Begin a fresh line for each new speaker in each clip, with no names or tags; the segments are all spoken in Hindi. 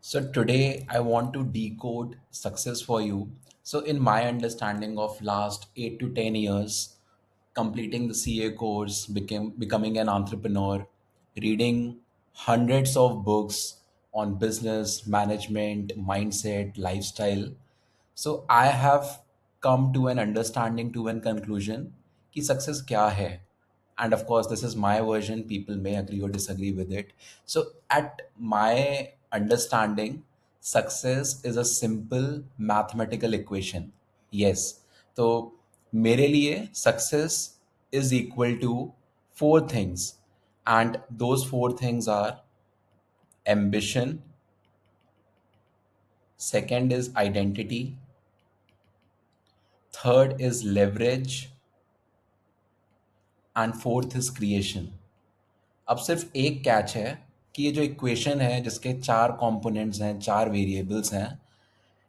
So today I want to decode success for you. So in my understanding of last 8 to 10 years, completing the CA course, becoming an entrepreneur, reading hundreds of books on business, management, mindset, lifestyle. So I have come to an understanding, to an conclusion कि success क्या है. And of course, this is my version. People may agree or disagree with it. So at my understanding, success is a simple mathematical equation. Yes. तो मेरे लिए success is equal to four things. And those four things are ambition, second is identity, third is leverage, and fourth is creation. अब सिर्फ एक कैच है कि ये जो इक्वेशन है जिसके चार कंपोनेंट्स हैं, चार वेरिएबल्स हैं,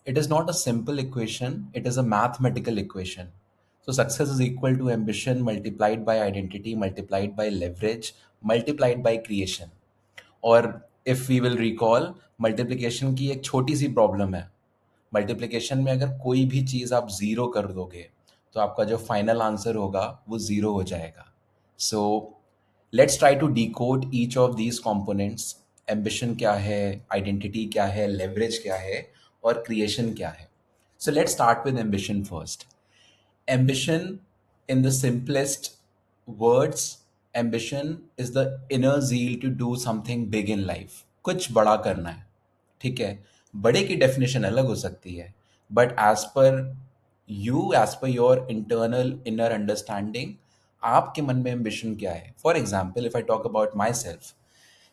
it is not a simple equation, it is a mathematical equation. So success is equal to ambition multiplied by identity multiplied by leverage multiplied by creation. और if we will recall, multiplication की एक छोटी सी प्रॉब्लम है. मल्टीप्लिकेशन में अगर कोई भी चीज़ आप ज़ीरो कर दोगे तो आपका जो फाइनल आंसर होगा वो ज़ीरो हो जाएगा. So let's try to decode each of these components. Ambition क्या है, आइडेंटिटी क्या है, लेवरेज क्या है और क्रिएशन क्या है. So let's start with ambition first. Ambition, in the simplest words, ambition is the inner zeal to do something big in life. कुछ बड़ा करना है. ठीक है. बड़े की डेफिनेशन अलग हो सकती है, but as per you, as per your internal inner understanding, आपके मन में एम्बिशन क्या है. For example, if I talk about myself,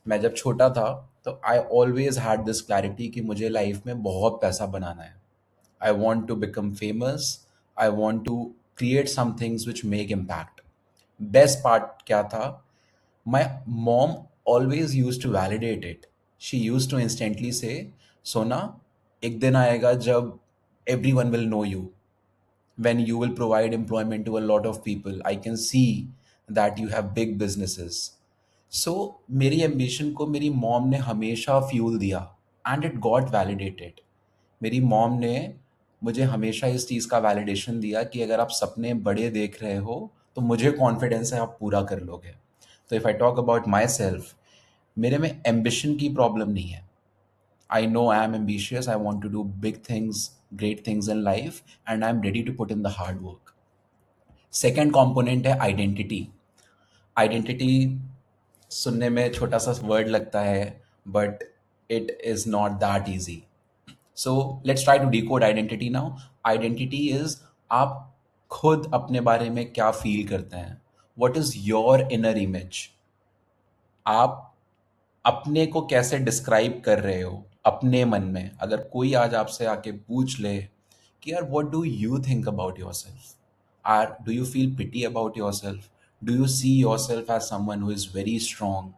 मैं जब छोटा था तो I always had this clarity कि मुझे लाइफ में बहुत पैसा बनाना है. I want to become famous. I want to create some things which make impact. Best part क्या था? My mom always used to validate it. She used to instantly say, "Sona, एक दिन आएगा जब everyone will know you. When you will provide employment to a lot of people. I can see that you have big businesses." So मेरी ambition को मेरी mom ने हमेशा fuel दिया and it got validated. मेरी मॉम ने मुझे हमेशा इस चीज़ का वैलिडेशन दिया कि अगर आप सपने बड़े देख रहे हो तो मुझे कॉन्फिडेंस है आप पूरा कर लोगे. तो if I talk about myself, मेरे में एम्बिशन की प्रॉब्लम नहीं है. I know I am ambitious, I want to do big things, great things in life, and I am ready to put in the hard work. Second component है आइडेंटिटी. आइडेंटिटी सुनने में छोटा सा वर्ड लगता है, but it is not that easy. So let's try to decode identity now. Identity is आप खुद अपने बारे में क्या फील करते हैं. What is your inner image. आप अपने को कैसे डिस्क्राइब कर रहे हो अपने मन में. अगर कोई आज आपसे आके पूछ ले कि यार what do you think about yourself, or do you feel pity about yourself, do you see yourself as someone who is very strong,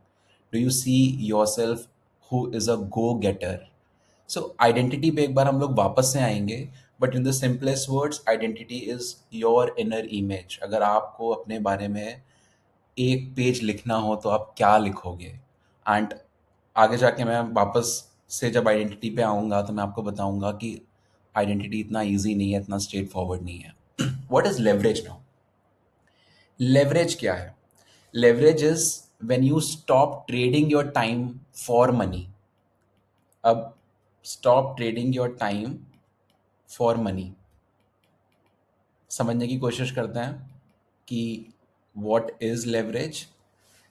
do you see yourself who is a go getter. सो आइडेंटिटी पे एक बार हम लोग वापस से आएंगे, but in the simplest words, identity is your inner image. अगर आपको अपने बारे में एक पेज लिखना हो तो आप क्या लिखोगे. एंड आगे जाके मैं वापस से जब आइडेंटिटी पे आऊँगा तो मैं आपको बताऊँगा कि आइडेंटिटी इतना ईजी नहीं है, इतना स्ट्रेट फॉरवर्ड नहीं है. What is leverage now. Leverage क्या है. Leverage is when you stop trading your time for money. अब stop trading your time for money. समझने की कोशिश करते हैं कि what is leverage.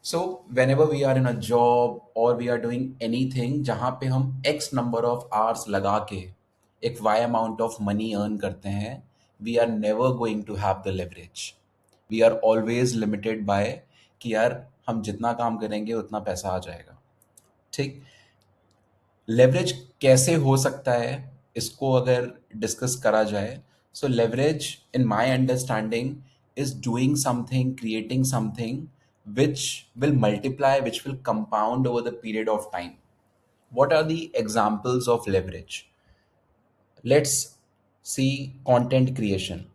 So whenever we are in a job और we are doing anything जहाँ पे हम एक्स नंबर ऑफ आवर्स लगा के एक Y amount of money earn करते हैं, we are never going to have the leverage. We are always limited by कि यार हम जितना काम करेंगे उतना पैसा आ जाएगा. ठीक. लेवरेज कैसे हो सकता है, इसको अगर डिस्कस करा जाए. So leverage in my understanding is doing something, creating something which will multiply, which will compound over the period of time. What are the examples of leverage? Let's see content creation.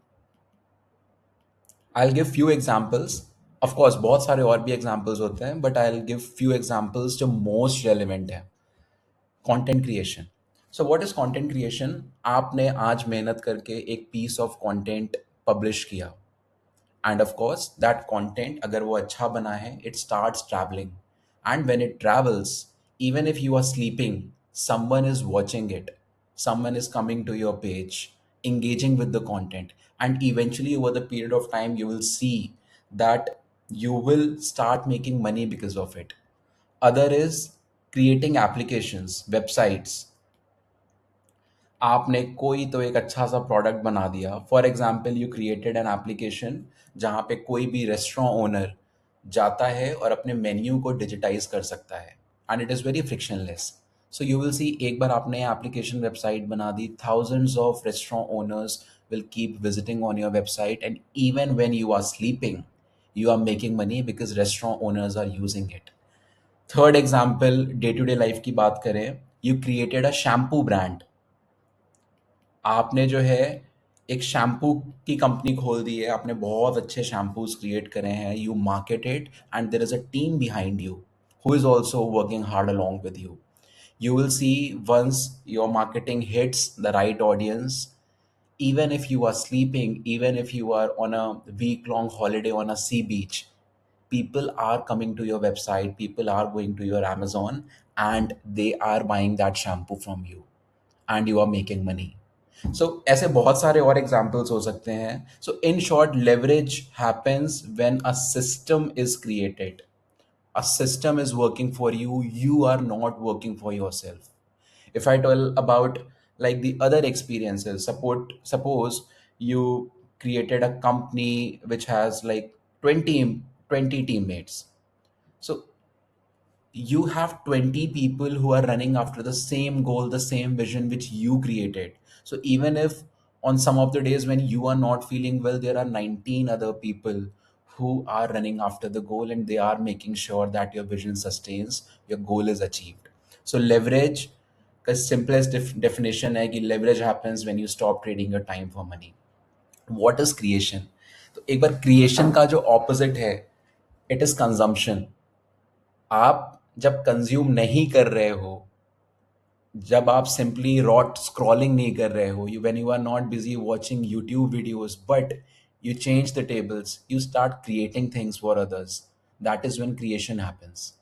I'll give few examples. Of course बहुत सारे और भी examples होते हैं, but I'll give few examples जो most relevant है. Content creation. So what is content creation? आपने आज मेहनत करके एक पीस ऑफ कंटेंट पब्लिश किया, and of course that content अगर वो अच्छा बना है, it starts travelling, and when it travels, even if you are sleeping, someone is watching it, someone is coming to your page, engaging with the content, and eventually over the period of time you will see that you will start making money because of it. Other is creating applications, websites. आपने कोई तो एक अच्छा सा प्रोडक्ट बना दिया, for example you created an application जहाँ पे कोई भी रेस्टोरेंट ओनर जाता है और अपने मेन्यू को डिजिटाइज कर सकता है, and it is very frictionless. So you will see, एक बार आपने एप्लीकेशन वेबसाइट बना दी, thousands of restaurant owners will keep visiting on your website, and even when you are sleeping you are making money because restaurant owners are using it. Third example, day to day life की बात करें, you created a shampoo brand. आपने जो है एक शैम्पू की कंपनी खोल दी है, आपने बहुत अच्छे शैम्पूज क्रिएट करे हैं, you marketed, and there is a team behind you who is also working hard along with you. You will see, once your marketing hits the right audience, even if you are sleeping, even if you are on a week long holiday on a sea beach, people are coming to your website, people are going to your Amazon, and they are buying that shampoo from you, and you are making money. So ऐसे बहुत सारे और एग्जाम्पल्स हो सकते हैं. So in short, leverage happens when a system is created. A system is working for you, you are not working for yourself. If I tell about like the other experiences, suppose you created a company which has like 20 teammates. So you have 20 people who are running after the same goal, the same vision which you created. So even if on some of the days when you are not feeling well, there are 19 other people who are running after the goal, and they are making sure that your vision sustains, your goal is achieved. So leverage, the simplest definition है कि leverage happens when you stop trading your time for money. What is creation? तो एक बार creation का जो opposite है, it is consumption. आप जब कंज्यूम नहीं कर रहे हो, जब आप सिंपली रॉट स्क्रॉलिंग नहीं कर रहे हो, you when you are not busy watching YouTube videos, but you change the tables, you start creating things for others, that is when creation happens.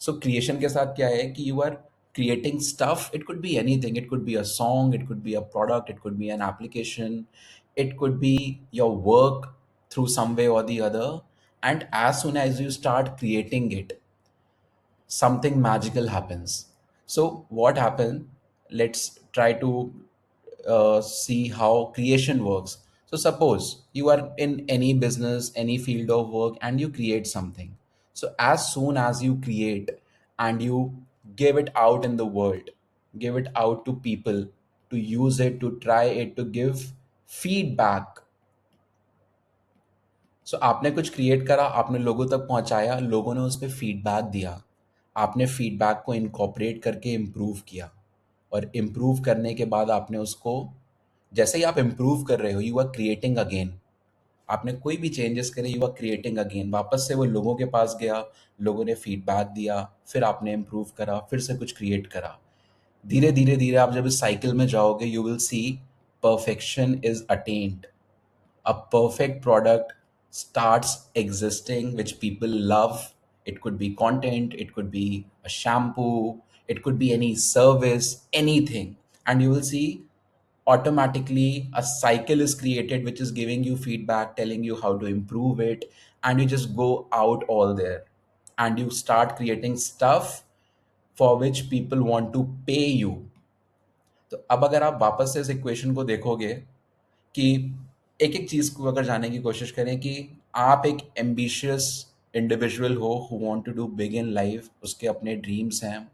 So creation के साथ क्या है कि you are creating stuff. It could be anything. It could be a song, it could be a product, it could be an application, it could be your work through some way or the other. And as soon as you start creating it, something magical happens. So, what happened? Let's try to see how creation works. So, suppose you are in any business, any field of work, and you create something. So, as soon as you create and you give it out in the world, give it out to people to use it, to try it, to give feedback. सो आपने कुछ क्रिएट करा, आपने लोगों तक पहुंचाया, लोगों ने उस पर फीडबैक दिया, आपने फीडबैक को इनकॉर्पोरेट करके इम्प्रूव किया, और इम्प्रूव करने के बाद आपने उसको, जैसे ही आप इम्प्रूव कर रहे हो, यू आर क्रिएटिंग अगेन. आपने कोई भी चेंजेस करे, यू आर क्रिएटिंग अगेन, वापस से वो लोगों के पास गया, लोगों ने फीडबैक दिया, फिर आपने इम्प्रूव करा, फिर से कुछ क्रिएट करा. धीरे धीरे धीरे आप जब इस साइकिल में जाओगे, you will C perfection is attend. A perfect product starts existing which people love. It could be content, it could be a shampoo, it could be any service, anything. And you will see automatically a cycle is created which is giving you feedback, telling you how to improve it. And you just go out all there and you start creating stuff for which people want to pay you. तो अब अगर आप वापस से इस इक्वेशन को देखोगे कि एक एक चीज़ को अगर जानने की कोशिश करें कि आप एक एम्बिशियस इंडिविजुअल हो who want to do big in life, उसके अपने ड्रीम्स हैं,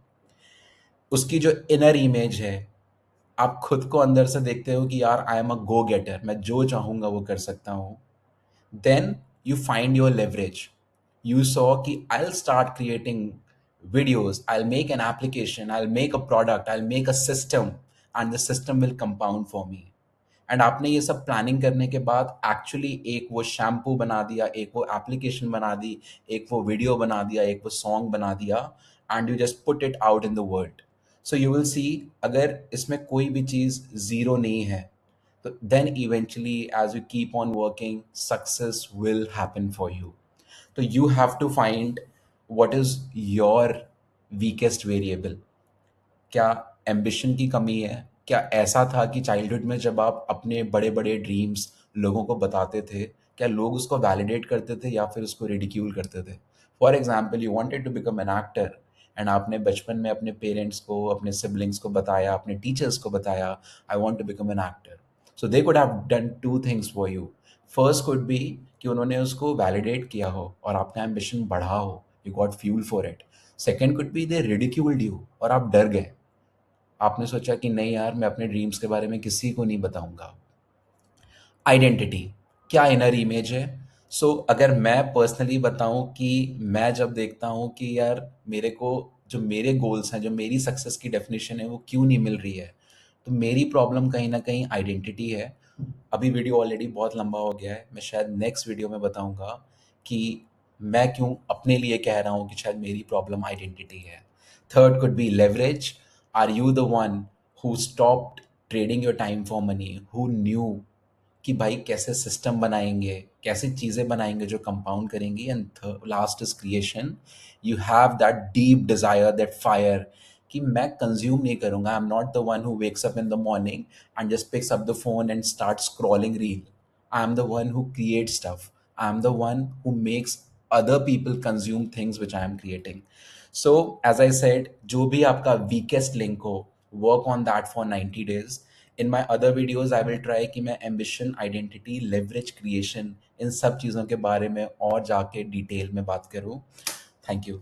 उसकी जो इनर इमेज है, आप खुद को अंदर से देखते हो कि यार आई एम अ गो गेटर, मैं जो चाहूँगा वो कर सकता हूँ. Then you find your leverage. You saw कि I'll start creating videos, I'll make an application, I'll make a product, I'll make a system, and the system will compound for me. And आपने ये सब प्लानिंग करने के बाद एक्चुअली एक वो शैम्पू बना दिया, एक वो एप्लीकेशन बना दी, एक वो वीडियो बना दिया, एक वो सॉन्ग बना दिया, and you just put it out in the world. So you will see, अगर इसमें कोई भी चीज़ ज़ीरो नहीं है, तो then eventually as you keep on working success will happen for you. तो you have to find what is your weakest variable. क्या एम्बिशन की कमी है? क्या ऐसा था कि चाइल्डहुड में जब आप अपने बड़े बड़े ड्रीम्स लोगों को बताते थे, क्या लोग उसको वैलिडेट करते थे या फिर उसको रिडिक्यूल करते थे? For example, you wanted to become an actor and आपने बचपन में अपने पेरेंट्स को, अपने सिबलिंग्स को बताया, अपने टीचर्स को बताया, I want to become an actor. So they could have done two things for you. First could be कि उन्होंने उसको वैलिडेट किया हो और आपका एम्बिशन बढ़ा हो, you got fuel for it. Second could be they ridiculed you और आप डर गए. आपने सोचा कि नहीं यार, मैं अपने ड्रीम्स के बारे में किसी को नहीं बताऊंगा. आइडेंटिटी, क्या इनर इमेज है? सो अगर मैं पर्सनली बताऊं कि मैं जब देखता हूं कि यार मेरे को जो मेरे गोल्स हैं, जो मेरी सक्सेस की डेफिनेशन है, वो क्यों नहीं मिल रही है, तो मेरी प्रॉब्लम कहीं ना कहीं आइडेंटिटी है. अभी वीडियो ऑलरेडी बहुत लंबा हो गया है, मैं शायद नेक्स्ट वीडियो में बताऊंगा कि मैं क्यों अपने लिए कह रहा हूँ कि शायद मेरी प्रॉब्लम आइडेंटिटी है. Third could be leverage. Are you the one who stopped trading your time for money, who knew कि भाई कैसे सिस्टम बनाएंगे, कैसे चीज़ें बनाएंगे जो कंपाउंड करेंगी. And last is creation. You have that deep desire, that fire कि मैं कंज्यूम नहीं करूँगा. I am not the one who wakes up in the morning and just picks up the phone and starts scrolling reel. I am the one who creates stuff. I am the one who makes other people consume things which I am creating. So as I said, जो भी आपका weakest link हो, work on that for 90 days. In my other videos I will try कि मैं ambition, identity, leverage, creation इन सब चीज़ों के बारे में और जाके डिटेल में बात करूँ. Thank you.